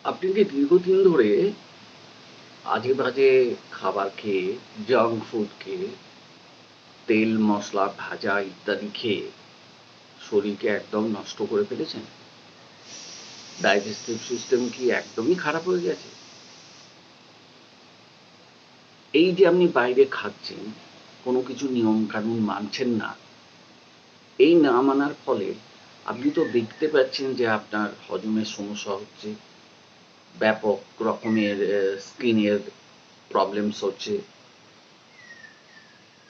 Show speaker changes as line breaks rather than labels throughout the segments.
আপনি কি দীর্ঘদিন ধরে আজে বাজে খাবার খেয়ে, জাঙ্ক ফুড খেয়ে, তেল মশলা ভাজা ইত্যাদি খেয়ে শরীরকে একদম নষ্ট করে ফেলেছেন? ডাইজেস্টিভ সিস্টেম কি একদমই খারাপ হয়ে গেছে? এই যে আপনি বাইরে খাচ্ছেন, কোনো কিছু নিয়ম কানুন মানছেন না, এই না মানার ফলে আপনি তো দেখতে পাচ্ছেন যে আপনার হজমের সমস্যা হচ্ছে, ব্যাপক রকমের স্কিনের প্রবলেমস হচ্ছে,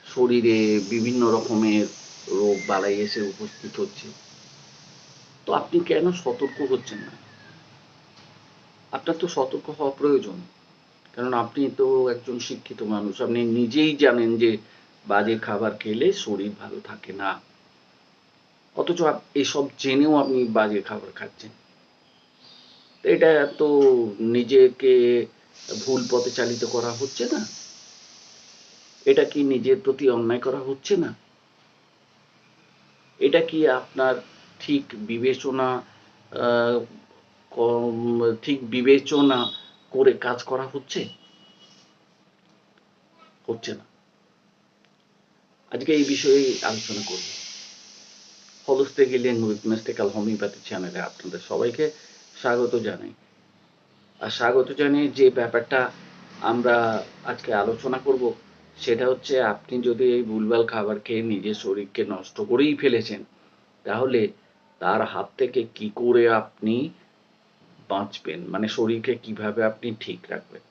শরীরে বিভিন্ন রকমের রোগ বালাই এসে উপস্থিত হচ্ছে। তো আপনি কেন সতর্ক হচ্ছেন না? আপনার তো সতর্ক হওয়া প্রয়োজন। কারণ আপনি তো একজন শিক্ষিত মানুষ। আপনি নিজেই জানেন যে বাজে খাবার খেলে শরীর ভালো থাকে না। অথচ এসব জেনেও আপনি বাজে খাবার খাচ্ছেন। এটা তো নিজেকে ভুল পথে চালিত করা হচ্ছে না? এটা কি নিজের প্রতি অন্যায় করা হচ্ছে না? এটা কি আপনার ঠিক বিবেচনা আহ, ঠিক বিবেচনা করে কাজ করা হচ্ছে? হচ্ছে না। আজকে এই বিষয়ে আলোচনা করব। হলস্তে গেলেন উইথ মিস্টিক্যাল হোমিওপ্যাথি চ্যানেলে আপনাদের সবাইকে স্বাগত জানাই। আর স্বাগত জানিয়ে যে ব্যাপারটা আমরা আজকে আলোচনা করব সেটা হচ্ছে, আপনি যদি এই ভুলভাল খাবার খেয়ে নিজের শরীরকে নষ্ট করেই ফেলেছেন, তাহলে তার হাত থেকে কি করে আপনি বাঁচবেন, মানে শরীরকে কিভাবে আপনি ঠিক রাখবেন।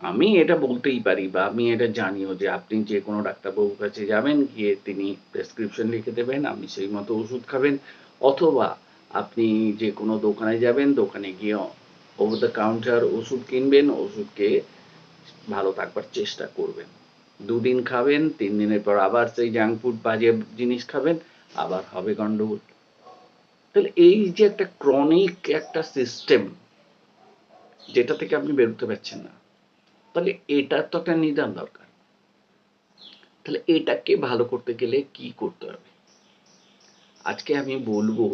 আমি এটা বলতেই পারি বা আমি এটা জানিও যে আপনি যে কোনো ডাক্তারবাবুর কাছে যাবেন, গিয়ে তিনি প্রেসক্রিপশন লিখে দেবেন, আপনি সেই মতো ওষুধ খাবেন, অথবা আপনি যে কোনো দোকানে যাবেন, দোকানে গিয়ে ওভার দ্য কাউন্টার ওষুধ কিনবেন, ওষুধ খেয়ে ভালো থাকবার চেষ্টা করবেন। দুদিন খাবেন, 3 দিনের পর আবার সেই জাঙ্ক ফুড বাজে জিনিস খাবেন, আবার হবে গন্ডগোল। তাহলে এই যে একটা ক্রনিক একটা সিস্টেম, যেটা থেকে আপনি বেরোতে পারছেন না, তাহলে এটার তো একটা নিদান দরকার। তাহলে এটাকে ভালো করতে গেলে কি করতে হবে? আজকে আমি বলবো,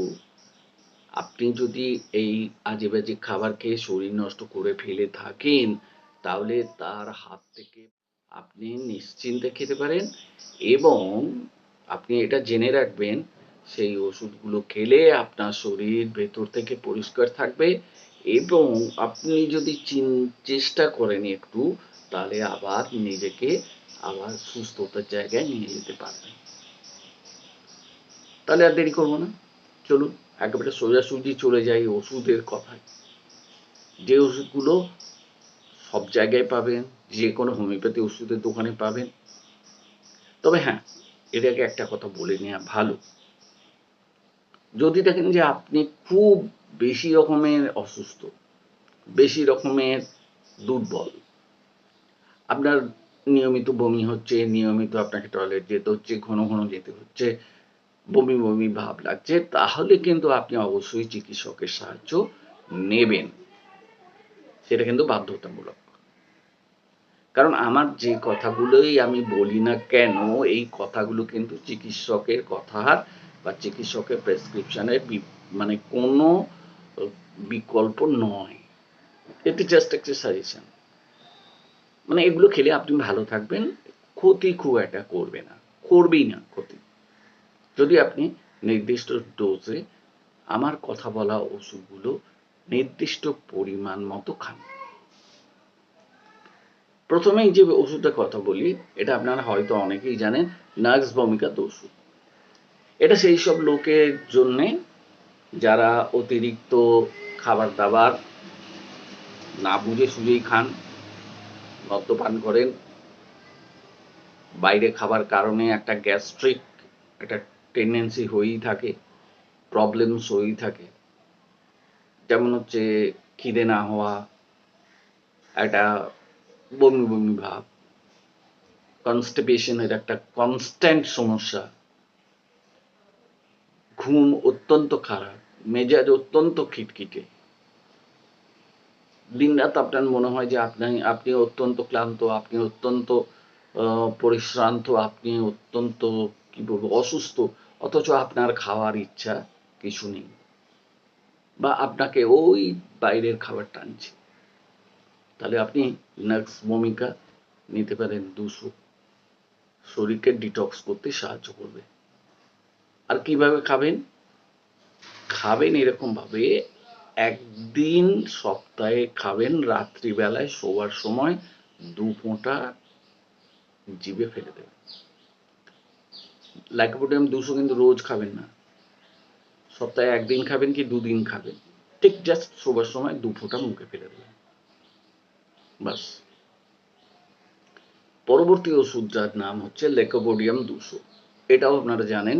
আপনি যদি এই আজে বাজে খাবার খেয়ে শরীর নষ্ট করে ফেলে থাকেন, তাহলে তার হাত থেকে আপনি নিশ্চিন্তে খেতে পারেন, এবং আপনি এটা জেনে রাখবেন সেই ওষুধগুলো খেলে আপনার শরীর ভেতর থেকে পরিষ্কার থাকবে, এবং আপনি যদি চেষ্টা করেন একটু, তাহলে আবার নিজেকে আবার সুস্থতার জায়গায় নিয়ে যেতে পারবেন। তাহলে আর দেরি করবো না, চলুন একেবারে সোজাসুজি চলে যাই ওষুধের কথায়। যে ওষুধগুলো সব জায়গায় পাবেন, যে কোনো হোমিওপ্যাথি ওষুধের দোকানে পাবেন। তবে হ্যাঁ, এর আগে একটা কথা বলে নেওয়া ভালো, যদি দেখেন যে আপনি খুব বেশি রকমের অসুস্থ, বেশি রকমের দুর্বল, আপনার নিয়মিত বমি হচ্ছে, নিয়মিত আপনাকে টয়লেট যেতে হচ্ছে, ঘন ঘন যেতে হচ্ছে, বমি বমি ভাব লাগছে, তাহলে কিন্তু আপনি অবশ্যই চিকিৎসকের সাহায্য নেবেন। সেটা কিন্তু বাধ্যতামূলক। কারণ আমার যে কথাগুলোই আমি বলি না কেন, এই কথাগুলো কিন্তু চিকিৎসকের কথার বা চিকিৎসকের প্রেসক্রিপশনের মানে কোনো বিকল্প নয়। এটি জাস্ট একটা সাজেশন। মানে এগুলো খেলে আপনি ভালো থাকবেন, ক্ষতি খুব একটা করবে না, করবেই না ক্ষতি, যদি আপনি নির্দিষ্ট ডোজে আমার কথা বলা ওষুধগুলো নির্দিষ্ট পরিমাণ মতো খান। প্রথমেই যে ওষুধটার কথা বলি, এটা আপনারা হয়তো অনেকেই জানেন, নাক্স ভমিকাত ওষুধ। এটা সেই সব লোকের জন্যে যারা অতিরিক্ত খাবার দাবার না বুঝে সুঝেই খান, মদ্যপান করেন, বাইরে খাবার কারণে একটা গ্যাস্ট্রিক একটা টেন্ডেন্সি হয়েই থাকে, প্রবলেমস হয়েই থাকে। যেমন হচ্ছে খিদে না হওয়া, একটা বমি বমি ভাব, কনস্টিপেশনের একটা কনস্ট্যান্ট সমস্যা, ঘুম অত্যন্ত খারাপ, মেজাজ অত্যন্ত খিটখিটে, দিনরাত আপনার মনে হয় যে আপনি অত্যন্ত ক্লান্ত, আপনি অত্যন্ত পরিশ্রান্ত, আপনি অত্যন্ত কি বলবো অসুস্থ, অথচ আপনার খাওয়ার ইচ্ছা কিছু নেই। বা আপনাকে ওই বাইরের খাবার টানছে, তাহলে আপনি নাক্স ভূমিকা নিতে পারেন 200, শরীরকে ডিটক্স করতে সাহায্য করবে। আর কিভাবে খাবেন? খাবেন এরকম ভাবে, একদিন সপ্তাহে খাবেন, রাত্রিবেলায় শোবার সময় 2 ফোঁটা জিভে ফেলে দেবেন। লাইকোপোডিয়াম 200 কিন্তু রোজ খাবেন না, সপ্তাহে একদিন খাবেন কি 2 দিন খাবেন, ঠিক জাস্ট শোবার সময় 2 ফোঁটা মুখে ফেলে দেবেন, বাস। পরবর্তী ওষুধটার নাম হচ্ছে লেকোপোডিয়াম 200। এটাও আপনারা জানেন,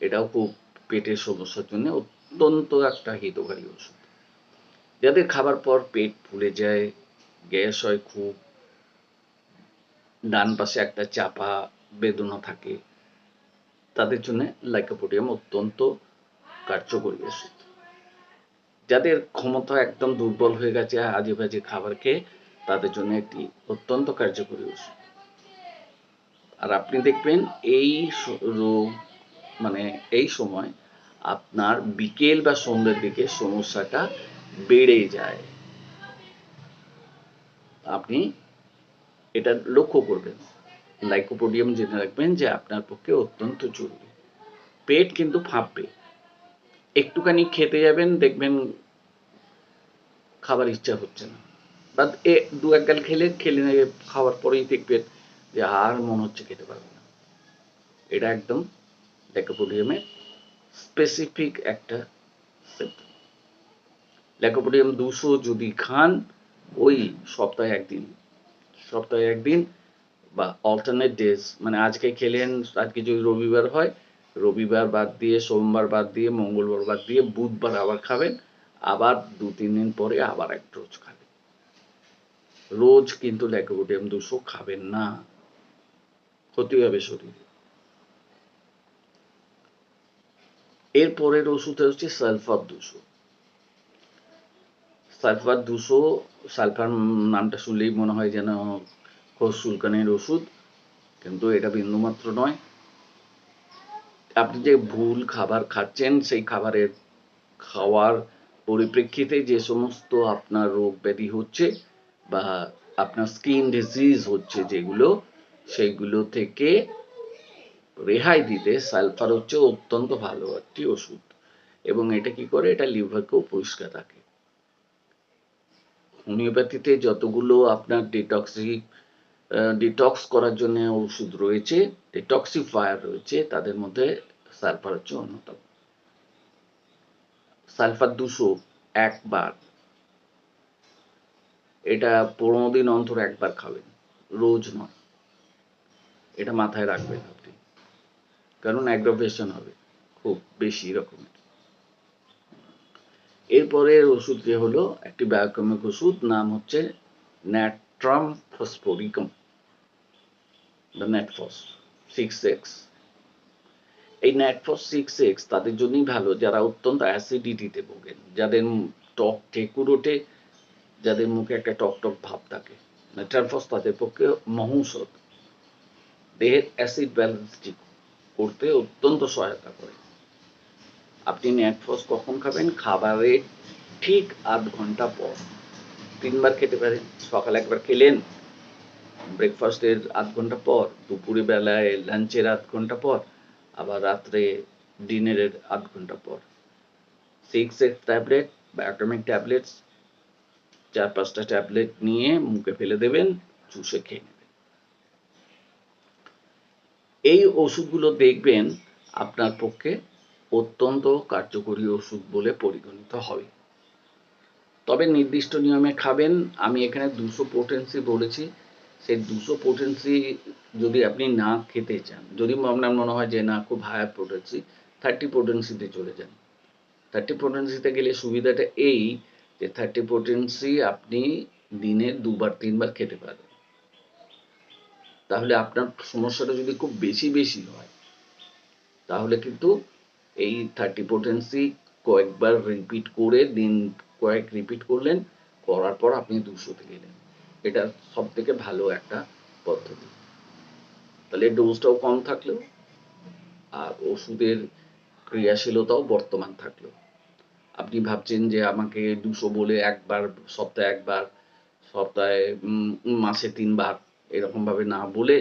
এটাও খুব পেটের সমস্যার জন্য অত্যন্ত একটা হিতকারী ওষুধ। যাদের খাবার পর পেট ফুলে যায়, গ্যাস হয় খুব, ডান পাশে একটা চাপা বেদনা থাকে, তাদের জন্য লাইকোপোডিয়াম অত্যন্ত কার্যকরী ওষুধ। যাদের ক্ষমতা একদম দুর্বল হয়ে গেছে আজে বাজে খাবার খেয়ে, তাদের জন্য একটি অত্যন্ত কার্যকরী ওষুধ। আর আপনি দেখবেন এই রোগ মানে এই সময় আপনার বিকেল বা সন্ধ্যের দিকে সমস্যাটা বেড়ে যায়, আপনি এটা লক্ষ্য করবেন। লাইকোপোডিয়াম জেনে রাখবেন যে আপনার পক্ষে অত্যন্ত জরুরি। পেট কিন্তু ফাঁপবে, একটুখানি খেতে যাবেন, দেখবেন খাবার ইচ্ছা হচ্ছে না, বা 2-1 গাল খেলে খাওয়ার পরেই দেখবেন যে আর মনে হচ্ছে খেতে পারবে না। এটা একদম লাইকোপোডিয়ামের স্পেসিফিক একটা symptom। লাইকোপোডিয়াম 200 যদি খান, ওই সপ্তাহে একদিন বা অল্টারনেট ডেজ, মানে আজকে খেলেন, আজকে যদি রবিবার হয়, রবিবার বাদ দিয়ে, সোমবার বাদ দিয়ে, মঙ্গলবার বাদ দিয়ে বুধবার আবার খাবেন, আবার 2-3 দিন পরে আবার এক ডোজ খাবেন। রোজ কিন্তু লাইকোপোডিয়াম 200 খাবেন না, ক্ষতি হবে শরীরে। এর পরের ওষুধ হচ্ছে সালফার 200। সালফার 200, সালফার নামটা শুনলেই মনে হয় যেন খোস চুলকানির ওষুধ, কিন্তু এটা বিন্দুমাত্র নয়। আপনি যে ভুল খাবার খাচ্ছেন, সেই খাওয়ার পরিপ্রেক্ষিতে যে সমস্ত আপনার রোগ ব্যাধি হচ্ছে বা আপনার স্কিন ডিজিজ হচ্ছে যেগুলো, সেইগুলো থেকে রেহাই দিতে সালফার হচ্ছে অত্যন্ত ভালো একটি ওষুধ। এবং এটা কি করে? এটা লিভারকেও পরিষ্কার রাখে। হোমিওপ্যাথিতে যতগুলো আপনার ডিটক্স করার জন্য ওষুধ রয়েছে, ডিটক্সিফায়ার রয়েছে, তাদের মধ্যে সালফার হচ্ছে অন্যতম। সালফার 200 একবার, এটা 15 দিন অন্তর একবার খাবেন, রোজ নয়। এটা মাথায় রাখবেন আপনি, কারণ অ্যাগ্রাভেশন হবে খুব বেশি রকমের। এরপরের ওষুধটি হলো একটি বায়োকেমিক ওষুধ, নাম হচ্ছে ন্যাট্রাম ফসফোরিকাম বা ন্যাটফস 6X। এই ন্যাটফস 6X তাদের জন্যই ভালো যারা অত্যন্ত অ্যাসিডিটিতে ভোগেন, যাদের টক ঠেকুর ওঠে, যাদের মুখে একটা টক টক ভাব থাকে। ন্যাট্রামফস তাদের পক্ষে মহৌষধ, দেহের অ্যাসিড ব্যালেন্স ঠিক করতে অত্যন্ত সহায়তা করে। আপনি ন্যাটফস কখন খাবেন? খাবারের ঠিক 8 ঘন্টা পর। 3 বার খেতে পারেন। সকালে একবার খেলেন, ব্রেকফাস্টের 8 ঘন্টা পর, দুপুরে বেলায় লাঞ্চের 8 ঘন্টা পর, আবার রাত্রে ডিনারের 8 ঘন্টা পর। 6X ট্যাবলেট, বায়োকেমিক ট্যাবলেটস, 4-5টা ট্যাবলেট নিয়ে মুখে ফেলে দেবেন, চুষে খেয়ে নেবেন। এই ওষুধগুলো দেখবেন আপনার পক্ষে অত্যন্ত কার্যকরী ওষুধ বলে পরিগণিত হবে। তবে নির্দিষ্ট নিয়মে খাবেন। আমি এখানে 200 পোটেন্সি বলেছি, সেই 200 পোটেন্সি যদি আপনি না খেতে চান, যদি আপনার মনে হয় যে না খুব হায়ার পোটেন্সি, 30 পোটেন্সিতে চলে যান। 30 পোটেন্সিতে গেলে সুবিধাটা এই যে 30 পোটেন্সি আপনি দিনে 2 বার 3 বার খেতে পারবেন। তাহলে আপনার সমস্যাটা যদি খুব বেশি হয়, তাহলে কিন্তু এই 30 পোটেন্সি কয়েকবার রিপিট করে, দিন কয়েক রিপিট করলেন, করার পর আপনি 200-তে গেলেন। এটা সব থেকে ভালো একটা পদ্ধতি। তাহলে ডোজটাও কম থাকলো আর ওষুধের ক্রিয়াশীলতাও বর্তমান থাকলো। আপনি ভাবছেন যে আমাকে 200 বলে একবার, সপ্তাহে একবার, সপ্তাহে মাসে 3 বার এরকমভাবে না বলে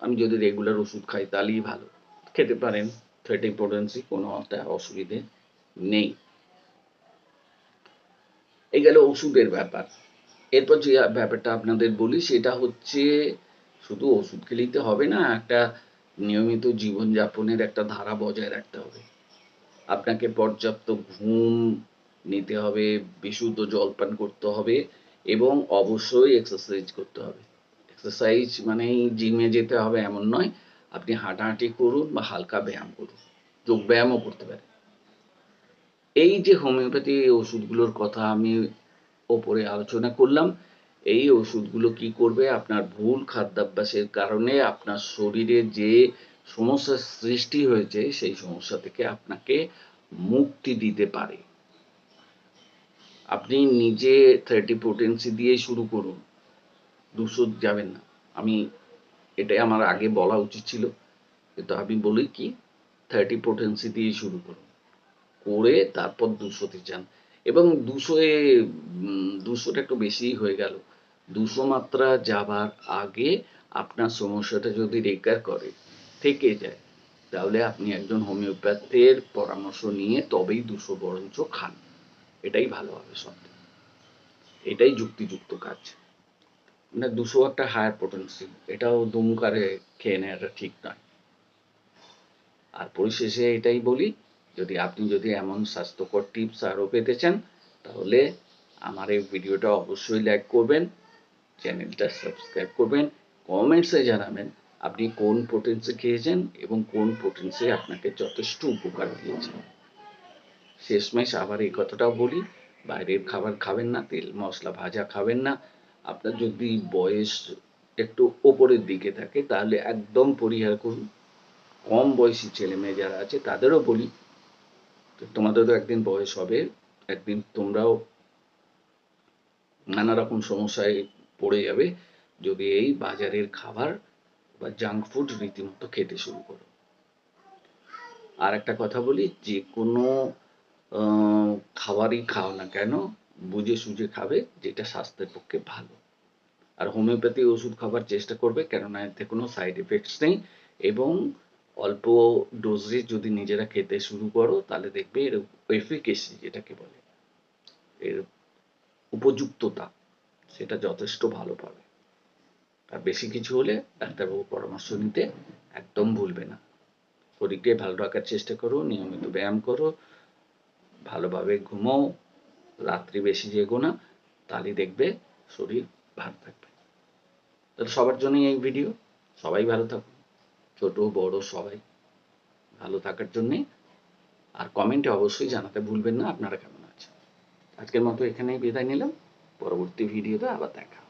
আমি যদি রেগুলার ওষুধ খাই তাহলেই ভালো। খেতে পারেন, ফ্যাটি পোটেন্সি কোনো একটা অসুবিধে নেই। এই গেল ওষুধের ব্যাপার। এরপর যে ব্যাপারটা আপনাদের বলি সেটা হচ্ছে শুধু ওষুধ খেলেই তো হবে না, একটা নিয়মিত জীবনযাপনের একটা ধারা বজায় রাখতে হবে। আপনাকে পর্যাপ্ত ঘুম নিতে হবে, বিশুদ্ধ জল পান করতে হবে এবং অবশ্যই এক্সারসাইজ করতে হবে। এক্সারসাইজ মানেই জিমে যেতে হবে এমন নয়, আপনি হাঁটাহাঁটি করুন বা হালকা ব্যায়াম করুন, যোগ ব্যায়ামও করতে পারেন। এই যে হোমিওপ্যাথি ওষুধগুলোর কথা আমি ওপরে আলোচনা করলাম, এই ওষুধগুলো কি করবে, আপনার ভুল খাদ্যাভ্যাসের কারণে আপনার শরীরে যে সমস্যার সৃষ্টি হয়েছে সেই সমস্যা থেকে আপনাকে মুক্তি দিতে পারে। আপনি নিজে 30 পোটেন্সি দিয়ে শুরু করুন, 200 যাবেন না। আমি এটাই আমার আগে বলা উচিত ছিল, কিন্তু আমি বলি কি 30 পোটেন্সি দিয়ে শুরু করুন, করে তারপর 200-তে যান। এবং 200টা একটু বেশিই হয়ে গেল। 200 মাত্রা যাবার আগে আপনার সমস্যাটা যদি রিকভার করে থেকে যায়, তাহলে আপনি একজন হোমিওপ্যাথের পরামর্শ নিয়ে তবেই 200 বরঞ্চ খান। এটাই ভালো হবে সবথেকে। এটাই যুক্তিযুক্ত কাজ। মানে 200 একটা হায়ার পোটেন্সি, এটাও দুমকারে খেয়ে নেওয়াটা ঠিক নয়। আর পরিশেষে এটাই বলি, যদি এমন স্বাস্থ্যকর টিপস আরও পেতে চান, তাহলে আমার এই ভিডিওটা অবশ্যই লাইক করবেন, চ্যানেলটা সাবস্ক্রাইব করবেন, কমেন্টসে জানাবেন আপনি কোন পোটেন্সি খেয়েছেন এবং কোন পোটেন্সি আপনাকে যথেষ্ট উপকার দিয়েছে। শেষমেশ আবার এই কথাটাও বলি, বাইরের খাবার খাবেন না, তেল মশলা ভাজা খাবেন না। আপনার যদি বয়স একটু ওপরের দিকে থাকে তাহলে একদম পরিহার করুন। কম বয়সী ছেলে মেয়ে যারা আছে তাদেরও বলি, তোমাদেরও একদিন বয়স হবে, একদিন তোমরাও নানা রকম সমস্যায় পড়ে যাবে যদি এই বাজারের খাবার বা জাঙ্ক ফুড রীতিমতো খেতে শুরু করো। আর একটা কথা বলি, যে কোনো খাবারই খাও না কেন বুঝে সুঝে খাবে, যেটা স্বাস্থ্যের পক্ষে ভালো। আর হোমিওপ্যাথি ওষুধ খাবার চেষ্টা করবে, কেননা এতে কোনো সাইড এফেক্টস নেই এবং অল্প ডোজে যদি নিজেরা খেতে শুরু করো তাহলে দেখবে এর এফিকেসি যেটাকে বলে, এর উপযুক্ততা সেটা যথেষ্ট ভালো পাবে। আর বেশি কিছু হলে ডাক্তারবাবুর পরামর্শ নিতে একদম ভুলবে না। শরীরকে ভালো রাখার চেষ্টা করো, নিয়মিত ব্যায়াম করো, ভালোভাবে ঘুমাও, রাত্রি বেশি জেগো না, তাহলেই দেখবে শরীর ভালো থাকবে। তাহলে সবার জন্যই এই ভিডিও, সবাই ভালো থাকুন, ছোট বড় সবাই ভালো থাকার জন্যে। আর কমেন্টে অবশ্যই জানাতে ভুলবেন না আপনারা কেমন আছেন। আজকের মতো এখানেই বিদায় নিলাম, পরবর্তী ভিডিওতে আবার দেখা।